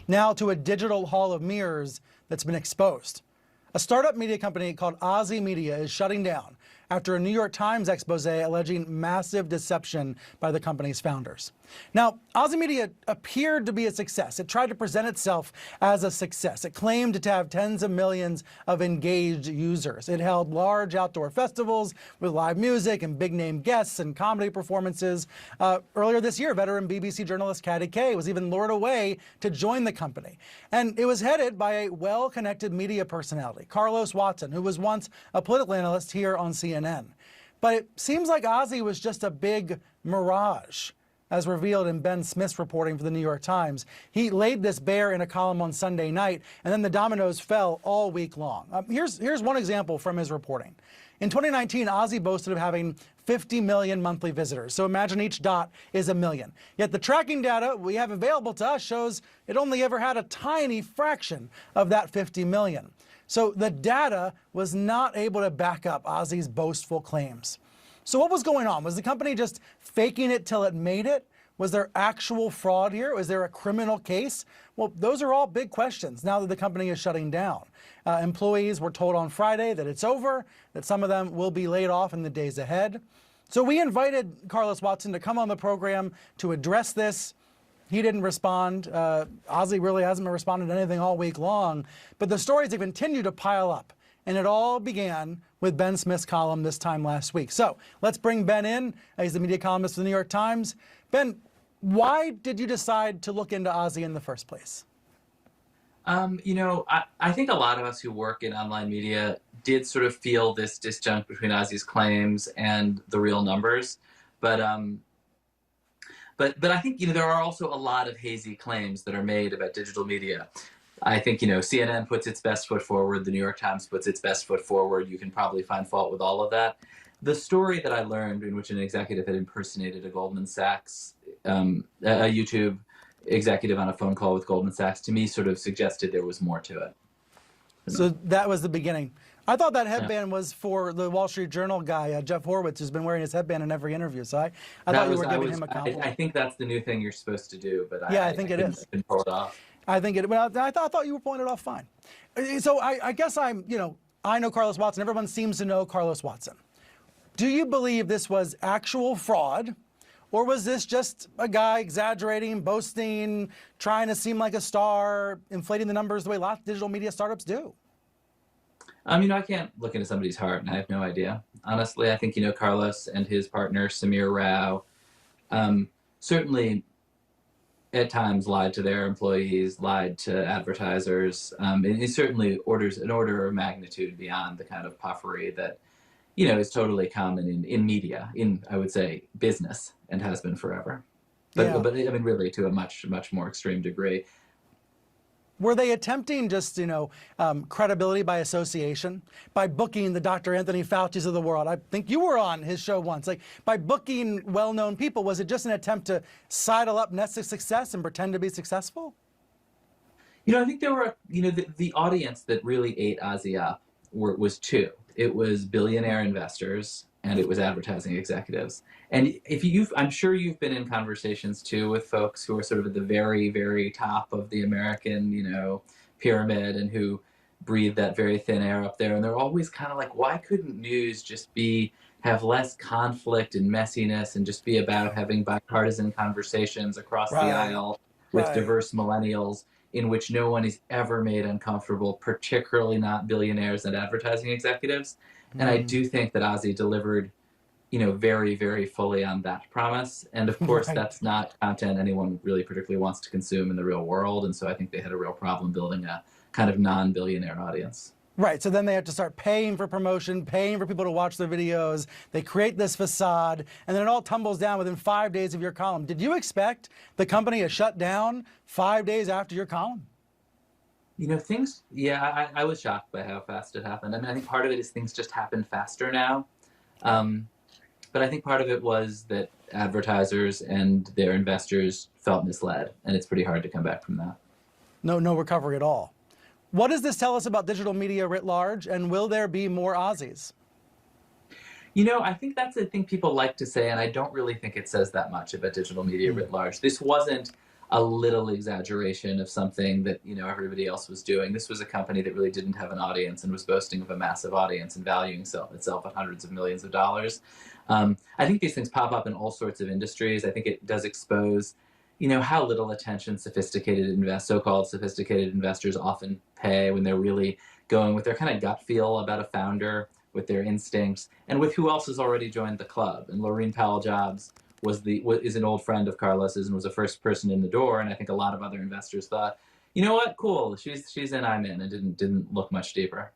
now to a digital hall of mirrors that's been exposed. A startup media company called Exposé Media is shutting down after a New York Times expose alleging massive deception by the company's founders. Now, Exposé Media appeared to be a success. It tried to present itself as a success. It claimed to have tens of millions of engaged users. It held large outdoor festivals with live music and big-name guests and comedy performances. Earlier this year, veteran BBC journalist Katty Kay was even lured away to join the company. And it was headed by a well-connected media personality, Carlos Watson, who was once a political analyst here on CNN. But it seems like Exposé was just a big mirage, as revealed in Ben Smith's reporting for the New York Times. He laid this bare in a column on Sunday night, and then the dominoes fell all week long. Here's one example from his reporting. In 2019, Exposé boasted of having 50 million monthly visitors. So imagine each dot is a million. Yet the tracking data we have available to us shows it only ever had a tiny fraction of that 50 million. So the data was not able to back up Exposé's boastful claims. So what was going on? Was the company just faking it till it made it? Was there actual fraud here? Was there a criminal case? Well, those are all big questions now that the company is shutting down. Employees were told on Friday that it's over, that some of them will be laid off in the days ahead. So we invited Carlos Watson to come on the program to address this. He didn't respond. Exposé really hasn't been responding to anything all week long. But the stories have continued to pile up. And it all began with Ben Smith's column this time last week. So let's bring Ben in. He's the media columnist for the New York Times. Ben, why did you decide to look into Exposé in the first place? I think a lot of us who work in online media did sort of feel this disjunct between Exposé's claims and the real numbers. But I think, there are also a lot of hazy claims that are made about digital media. I think, CNN puts its best foot forward. The New York Times puts its best foot forward. You can probably find fault with all of that. The story that I learned in which an executive had impersonated a Goldman Sachs, a YouTube executive on a phone call with Goldman Sachs, to me sort of suggested there was more to it. So that was the beginning. I thought that headband was for the Wall Street Journal guy, Jeff Horowitz, who's been wearing his headband in every interview. So I thought you were giving him a compliment. I think that's the new thing you're supposed to do, but I think it is. Been pulled off. I think it. Well, I thought you were pulling it off fine. So I guess I know Carlos Watson. Everyone seems to know Carlos Watson. Do you believe this was actual fraud, or was this just a guy exaggerating, boasting, trying to seem like a star, inflating the numbers the way lots of digital media startups do? I can't look into somebody's heart, and I have no idea. Honestly, I think, Carlos and his partner, Samir Rao, certainly at times lied to their employees, lied to advertisers. And it certainly orders an order of magnitude beyond the kind of puffery that, is totally common in media, in, I would say, business, and has been forever. But really to a much, much more extreme degree. Were they attempting just, credibility by association, by booking the Dr. Anthony Fauci's of the world? I think you were on his show once. Like, by booking well-known people, was it just an attempt to sidle up Nest's success and pretend to be successful? I think there were, the audience that really ate Exposé up was two. It was billionaire investors, and it was advertising executives. And I'm sure you've been in conversations too with folks who are sort of at the very, very top of the American, pyramid, and who breathe that very thin air up there. And they're always kind of like, why couldn't news just have less conflict and messiness and just be about having bipartisan conversations across the aisle with diverse millennials in which no one is ever made uncomfortable, particularly not billionaires and advertising executives. And I do think that Exposé delivered, very, very fully on that promise. And of course, that's not content anyone really particularly wants to consume in the real world. And so I think they had a real problem building a kind of non-billionaire audience. Right. So then they have to start paying for promotion, paying for people to watch their videos. They create this facade, and then it all tumbles down within 5 days of your column. Did you expect the company to shut down 5 days after your column? I was shocked by how fast it happened. I think part of it is things just happen faster now. But I think part of it was that advertisers and their investors felt misled, and it's pretty hard to come back from that. No recovery at all. What does this tell us about digital media writ large, and will there be more Exposés? I think that's a thing people like to say, and I don't really think it says that much about digital media writ large. This wasn't a little exaggeration of something that, you know, everybody else was doing. This was a company that really didn't have an audience and was boasting of a massive audience and valuing itself at hundreds of millions of dollars. I think these things pop up in all sorts of industries. I think it does expose, you know, how little attention so-called sophisticated investors often pay when they're really going with their kind of gut feel about a founder, with their instincts, and with who else has already joined the club. And Laureen Powell Jobs is an old friend of Carlos's and was the first person in the door. And I think a lot of other investors thought, you know what, cool, she's in, I'm in, and didn't look much deeper.